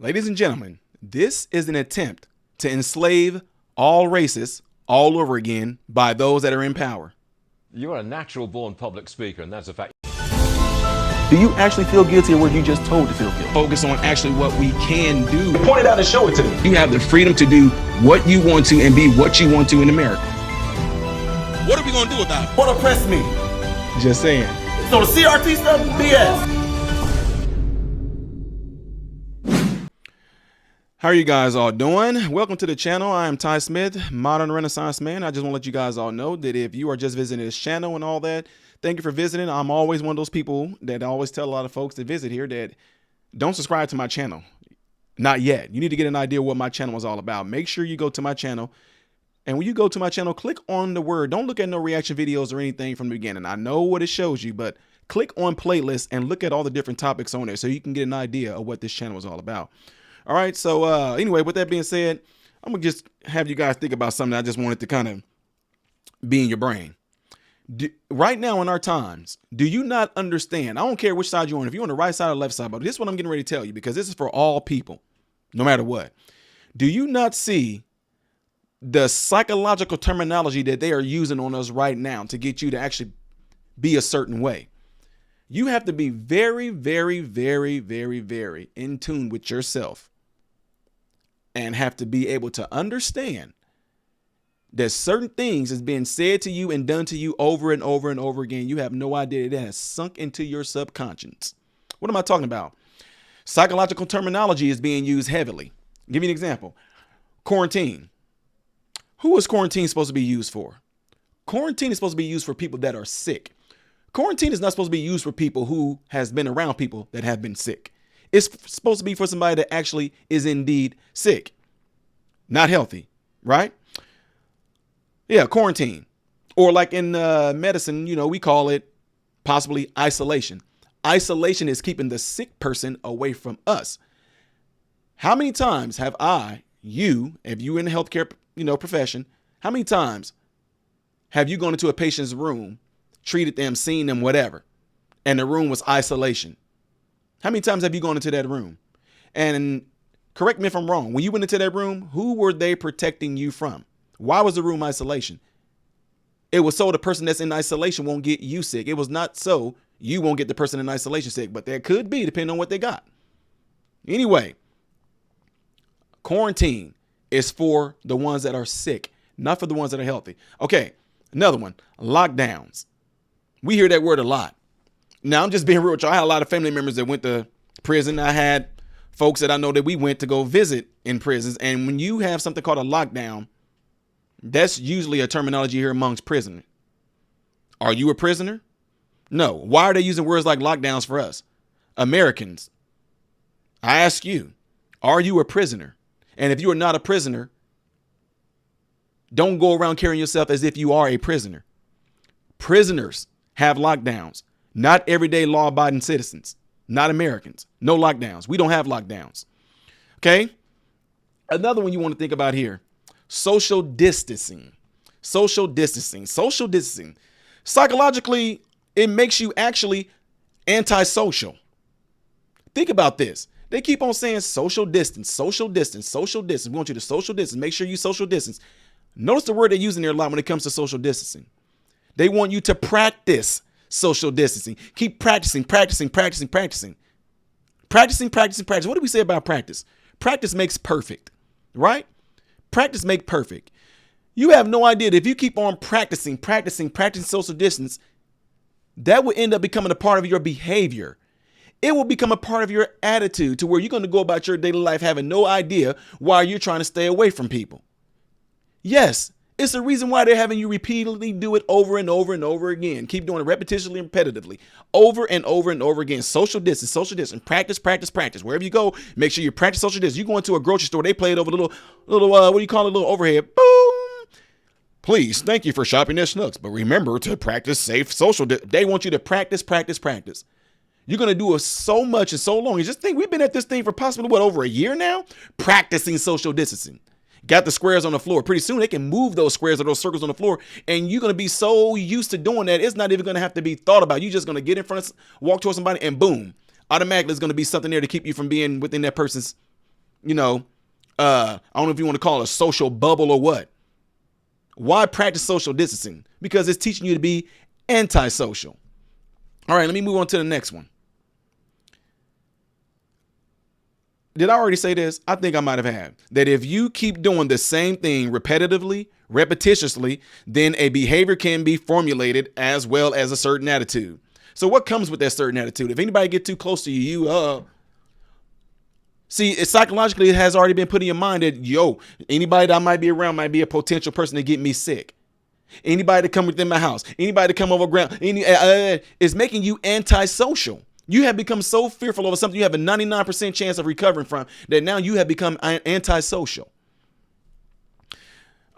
Ladies and gentlemen, this is an attempt to enslave all races all over again by those that are in power. You are a natural born public speaker, and that's a fact. Do you actually feel guilty, or were you just told to feel guilty? Focus on actually what we can do. Point it out and show it to me. You have the freedom to do what you want to and be what you want to in America. What are we going to do about it? What oppressed me? Just saying. So the CRT stuff, BS. How are you guys all doing? Welcome to the channel. I am Ty Smith, Modern Renaissance Man. I just want to let you guys all know that if you are just visiting this channel and all that, thank you for visiting. I'm always one of those people that always tell a lot of folks that visit here that don't subscribe to my channel. Not yet. You need to get an idea what my channel is all about. Make sure you go to my channel. And when you go to my channel, click on the word. Don't look at no reaction videos or anything from the beginning. I know what it shows you, but click on playlists and look at all the different topics on there so you can get an idea of what this channel is all about. All right. So anyway, with that being said, I'm going to just have you guys think about something I just wanted to kind of be in your brain. Right now in our times, do you not understand? I don't care which side you're on, if you're on the right side or left side, but this is what I'm getting ready to tell you, because this is for all people, no matter what. Do you not see the psychological terminology that they are using on us right now to get you to actually be a certain way? You have to be very, very, very, very, very in tune with yourself and have to be able to understand that certain things is being said to you and done to you over and over and over again. You have no idea that it has sunk into your subconscious. What am I talking about? Psychological terminology is being used heavily. I'll give you an example. Quarantine. Who is quarantine supposed to be used for? Quarantine is supposed to be used for people that are sick. Quarantine is not supposed to be used for people who has been around people that have been sick. It's supposed to be for somebody that actually is indeed sick, not healthy, right? Yeah, quarantine. Or like in medicine, you know, we call it possibly isolation. Isolation is keeping the sick person away from us. How many times have you, if you in the healthcare, profession, how many times have you gone into a patient's room, treated them, seen them, whatever, and the room was isolation? How many times have you gone into that room? And correct me if I'm wrong, when you went into that room, who were they protecting you from? Why was the room isolation? It was so the person that's in isolation won't get you sick. It was not so you won't get the person in isolation sick, but that could be depending on what they got. Anyway, quarantine is for the ones that are sick, not for the ones that are healthy. Okay, another one, lockdowns. We hear that word a lot. Now, I'm just being real with you. I had a lot of family members that went to prison. I had folks that I know that we went to go visit in prisons. And when you have something called a lockdown, that's usually a terminology here amongst prisoners. Are you a prisoner? No. Why are they using words like lockdowns for us? Americans, I ask you, are you a prisoner? And if you are not a prisoner, don't go around carrying yourself as if you are a prisoner. Prisoners have lockdowns, not everyday law-abiding citizens, not Americans. No lockdowns. We don't have lockdowns. Okay. Another one you want to think about here. Social distancing. Social distancing. Social distancing. Psychologically, it makes you actually antisocial. Think about this. They keep on saying social distance, social distance, social distance. We want you to social distance. Make sure you social distance. Notice the word they use in there a lot when it comes to social distancing. They want you to practice social distancing. Keep practicing, practicing, practicing, practicing. Practicing, practicing, practicing. What do we say about practice? Practice makes perfect, right? Practice make perfect. You have no idea that if you keep on practicing social distance, that will end up becoming a part of your behavior. It will become a part of your attitude to where you're going to go about your daily life having no idea why you're trying to stay away from people. Yes, it's the reason why they're having you repeatedly do it over and over and over again. Keep doing it repetitively and repetitively over and over and over again. Social distance, practice, practice, practice. Wherever you go, make sure you practice social distance. You go into a grocery store, they play it over little, what do you call it? Little overhead. Boom. Please, thank you for shopping at Schnucks, but remember to practice safe social distance. They want you to practice, practice, practice. You're going to do it so much and so long. You just think we've been at this thing for possibly, over a year now? Practicing social distancing. Got the squares on the floor. Pretty soon they can move those squares or those circles on the floor. And you're going to be so used to doing that, it's not even going to have to be thought about. You're just going to get in front of, walk towards somebody and boom, automatically it's going to be something there to keep you from being within that person's I don't know if you want to call it a social bubble or what. Why practice social distancing? Because it's teaching you to be antisocial. All right, let me move on to the next one. Did I already say this? I think I might have had. That if you keep doing the same thing repetitively, repetitiously, then a behavior can be formulated as well as a certain attitude. So what comes with that certain attitude? If anybody get too close to you, see, psychologically, it has already been put in your mind that, anybody that I might be around might be a potential person to get me sick. Anybody to come within my house, anybody to come over ground, is making you antisocial. You have become so fearful of something you have a 99% chance of recovering from that now you have become antisocial.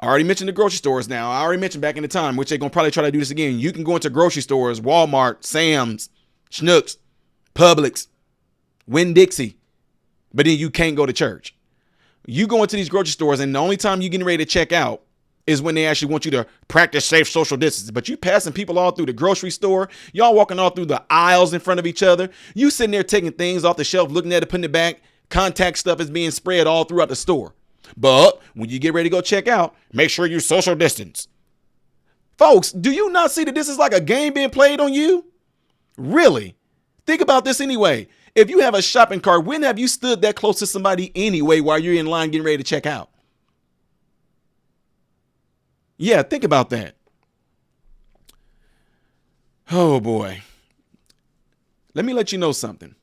I already mentioned the grocery stores now. I already mentioned back in the time, which they're going to probably try to do this again. You can go into grocery stores, Walmart, Sam's, Schnucks, Publix, Winn-Dixie, but then you can't go to church. You go into these grocery stores and the only time you're getting ready to check out is when they actually want you to practice safe social distance. But you passing people all through the grocery store. Y'all walking all through the aisles in front of each other. You sitting there taking things off the shelf, looking at it, putting it back. Contact stuff is being spread all throughout the store. But when you get ready to go check out, make sure you social distance. Folks, do you not see that this is like a game being played on you? Really? Think about this anyway. If you have a shopping cart, when have you stood that close to somebody anyway while you're in line getting ready to check out? Yeah, think about that. Oh, boy. Let me let you know something.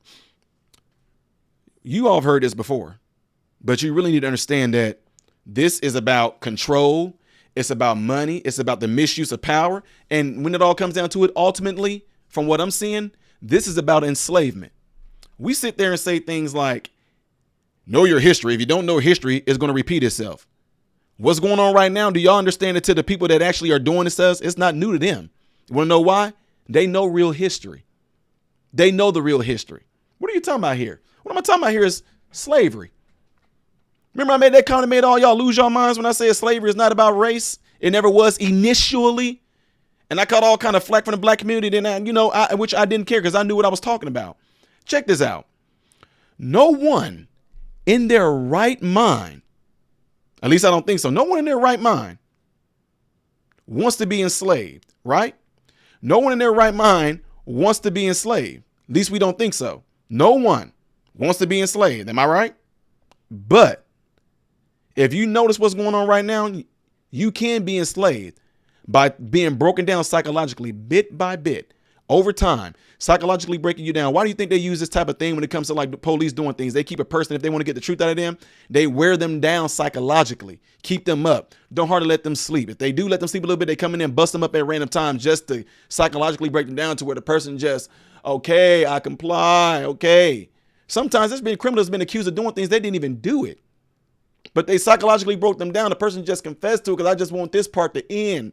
You all have heard this before, but you really need to understand that this is about control. It's about money. It's about the misuse of power. And when it all comes down to it, ultimately, from what I'm seeing, this is about enslavement. We sit there and say things like, know your history. If you don't know history, it's going to repeat itself. What's going on right now? Do y'all understand that to the people that actually are doing this to us, it's not new to them. You want to know why? They know real history. They know the real history. What are you talking about here? What I'm talking about here is slavery. Remember I made that comment, made all y'all lose your minds when I said slavery is not about race. It never was initially. And I caught all kind of flack from the black community, which I didn't care because I knew what I was talking about. Check this out. No one in their right mind, at least I don't think so. No one in their right mind wants to be enslaved, right? No one in their right mind wants to be enslaved. At least we don't think so. No one wants to be enslaved. Am I right? But if you notice what's going on right now, you can be enslaved by being broken down psychologically bit by bit over time, psychologically breaking you down. Why do you think they use this type of thing when it comes to like the police doing things? They keep a person, if they want to get the truth out of them, they wear them down psychologically, keep them up. Don't hardly let them sleep. If they do let them sleep a little bit, they come in and bust them up at random times just to psychologically break them down to where the person just, okay, I comply. Okay. Sometimes there's been criminals been accused of doing things. They didn't even do it, but they psychologically broke them down. The person just confessed to it because I just want this part to end.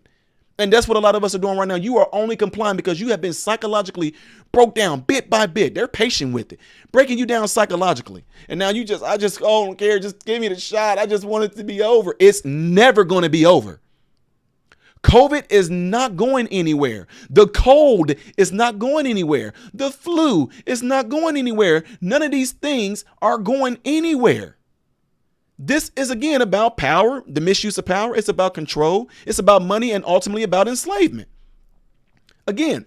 And that's what a lot of us are doing right now. You are only complying because you have been psychologically broke down bit by bit. They're patient with it, breaking you down psychologically. And now I don't care. Just give me the shot. I just want it to be over. It's never going to be over. COVID is not going anywhere. The cold is not going anywhere. The flu is not going anywhere. None of these things are going anywhere. This is, again, about power, the misuse of power. It's about control. It's about money and ultimately about enslavement. Again,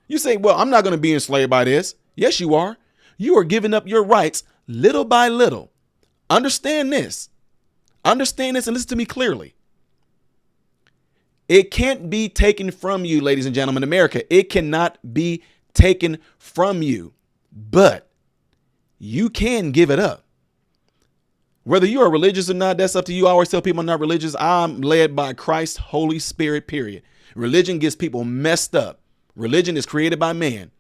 you say, well, I'm not going to be enslaved by this. Yes, you are. You are giving up your rights little by little. Understand this. Understand this and listen to me clearly. It can't be taken from you, ladies and gentlemen, America. It cannot be taken from you, but you can give it up. Whether you are religious or not, that's up to you. I always tell people I'm not religious. I'm led by Christ's Holy Spirit, period. Religion gets people messed up. Religion is created by man.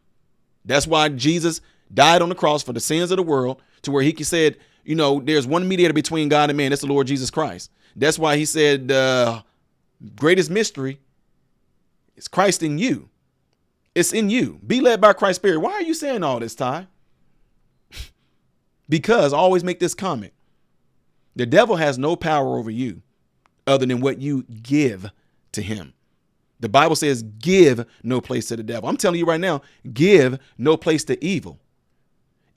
That's why Jesus died on the cross for the sins of the world, to where he said, there's one mediator between God and man. That's the Lord Jesus Christ. That's why he said the greatest mystery is Christ in you. It's in you. Be led by Christ's Spirit. Why are you saying all this, Ty? Because I always make this comment. The devil has no power over you other than what you give to him. The Bible says, give no place to the devil. I'm telling you right now, give no place to evil.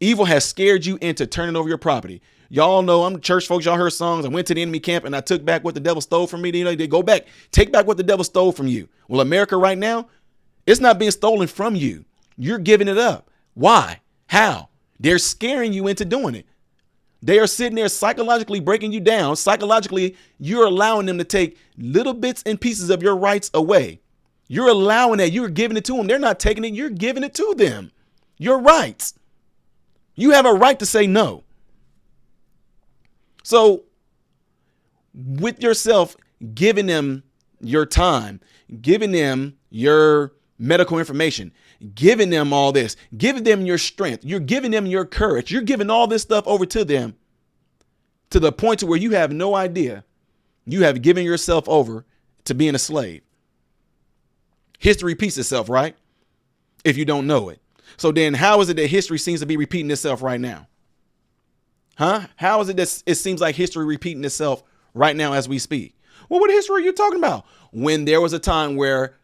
Evil has scared you into turning over your property. Y'all know I'm church folks. Y'all heard songs. I went to the enemy camp and I took back what the devil stole from me. You know, they go back, take back what the devil stole from you. Well, America right now, it's not being stolen from you. You're giving it up. Why? How? They're scaring you into doing it. They are sitting there psychologically breaking you down. Psychologically, you're allowing them to take little bits and pieces of your rights away. You're allowing that. You're giving it to them. They're not taking it. You're giving it to them. Your rights. You have a right to say no. So with yourself, giving them your time, giving them your medical information, giving them all this, giving them your strength, you're giving them your courage, you're giving all this stuff over to them to the point to where you have no idea you have given yourself over to being a slave. History repeats itself, right? If you don't know it. So then how is it that history seems to be repeating itself right now? Huh? How is it that it seems like history repeating itself right now as we speak? Well, what history are you talking about? When there was a time where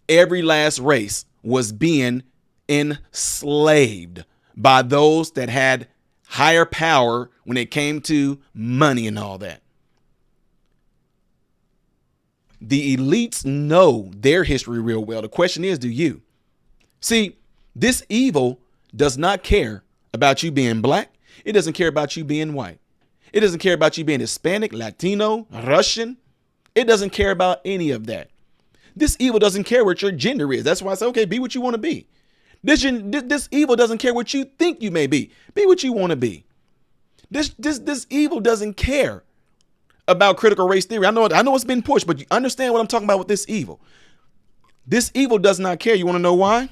every last race was being enslaved by those that had higher power when it came to money and all that. The elites know their history real well. The question is, do you? See, this evil does not care about you being black. It doesn't care about you being white. It doesn't care about you being Hispanic, Latino, Russian. It doesn't care about any of that. This evil doesn't care what your gender is. That's why I say, okay, be what you want to be. This evil doesn't care what you think you may be. Be what you want to be. This evil doesn't care about critical race theory. I know it's been pushed, but you understand what I'm talking about with this evil. This evil does not care. You want to know why?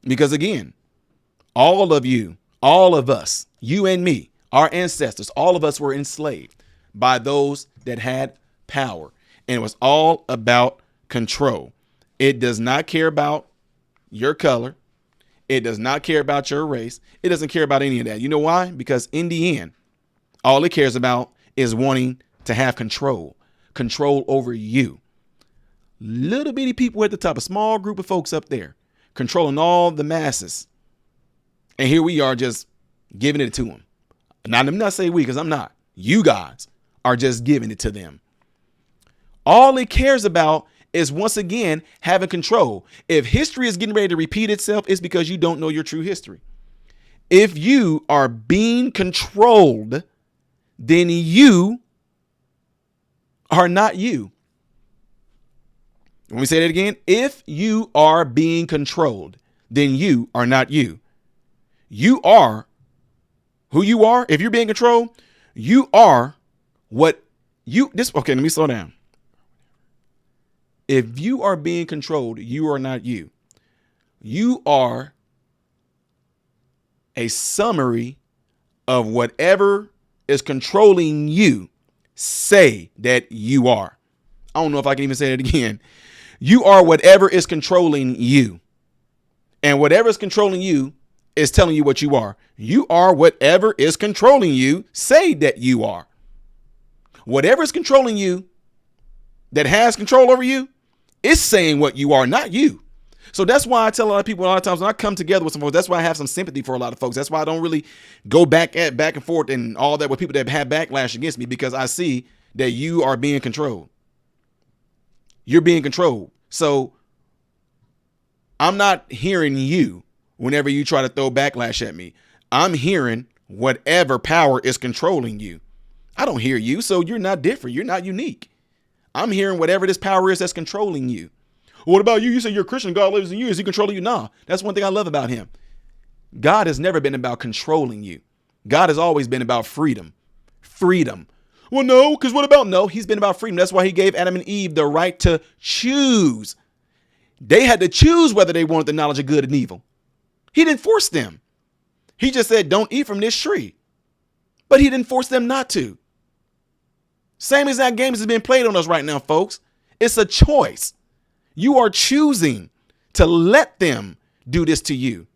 Because again, all of you, all of us, you and me, our ancestors, all of us were enslaved by those that had power. And it was all about control. It does not care about your color. It does not care about your race. It doesn't care about any of that. You know why? Because in the end, all it cares about is wanting to have control over you. Little bitty people at the top, a small group of folks up there controlling all the masses. And here we are just giving it to them. Now, let me not say we, because I'm not. You guys are just giving it to them. All it cares about is, once again, having control. If history is getting ready to repeat itself, it's because you don't know your true history. If you are being controlled, then you are not you. Let me say that again. If you are being controlled, then you are not you. You are who you are. If you're being controlled, you are what you okay, let me slow down. If you are being controlled, you are not you. You are a summary of whatever is controlling you. Say that you are. I don't know if I can even say it again. You are whatever is controlling you. And whatever is controlling you is telling you what you are. You are whatever is controlling you. Say that you are. Whatever is controlling you, that has control over you, is saying what you are, not you. So that's why I tell a lot of people a lot of times when I come together with some folks, that's why I have some sympathy for a lot of folks. That's why I don't really go back and forth and all that with people that have backlash against me, because I see that you are being controlled. You're being controlled. So I'm not hearing you whenever you try to throw backlash at me. I'm hearing whatever power is controlling you. I don't hear you, so you're not different. You're not unique. I'm hearing whatever this power is that's controlling you. What about you? You say you're a Christian. God lives in you. Is he controlling you? Nah, that's one thing I love about him. God has never been about controlling you. God has always been about freedom. Freedom. Well, no, because what about no? He's been about freedom. That's why he gave Adam and Eve the right to choose. They had to choose whether they wanted the knowledge of good and evil. He didn't force them. He just said, don't eat from this tree. But he didn't force them not to. Same exact game is being played on us right now, folks. It's a choice. You are choosing to let them do this to you.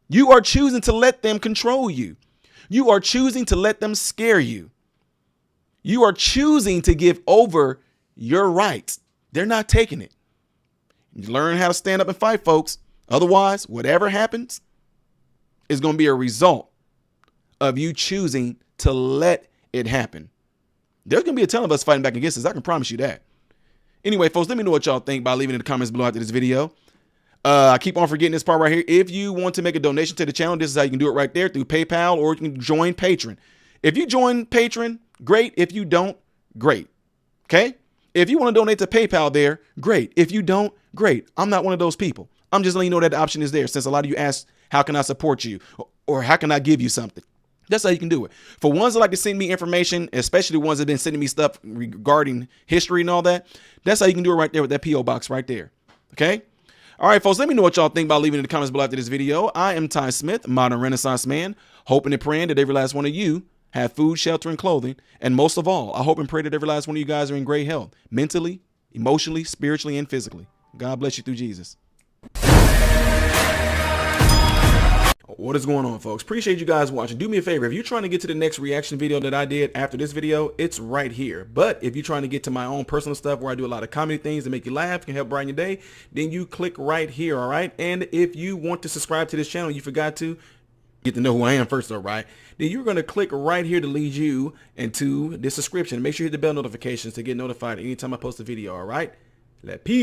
You are choosing to let them control you. You are choosing to let them scare you. You are choosing to give over your rights. They're not taking it. You learn how to stand up and fight, folks. Otherwise, whatever happens, is going to be a result of you choosing to let it happen. There's going to be a ton of us fighting back against this. I can promise you that. Anyway, folks, let me know what y'all think by leaving in the comments below after this video. I keep on forgetting this part right here. If you want to make a donation to the channel, this is how you can do it right there through PayPal, or you can join Patreon. If you join Patreon, great. If you don't, great. Okay? If you want to donate to PayPal there, great. If you don't, great. I'm not one of those people. I'm just letting you know that the option is there, since a lot of you ask, how can I support you? Or how can I give you something? That's how you can do it. For ones that like to send me information, especially the ones that have been sending me stuff regarding history and all that, that's how you can do it right there with that P.O. Box right there. Okay? All right, folks, let me know what y'all think by leaving in the comments below after this video. I am Ty Smith, Modern Renaissance Man, hoping and praying that every last one of you have food, shelter, and clothing. And most of all, I hope and pray that every last one of you guys are in great health, mentally, emotionally, spiritually, and physically. God bless you through Jesus. What is going on, folks? Appreciate you guys watching. Do me a favor. If you're trying to get to the next reaction video that I did after this video, it's right here. But if you're trying to get to my own personal stuff where I do a lot of comedy things that make you laugh, can help brighten your day, then you click right here, all right? And if you want to subscribe to this channel, you forgot to get to know who I am first, all right? Then you're going to click right here to lead you into the subscription. Make sure you hit the bell notifications to get notified anytime I post a video, all right? Peace.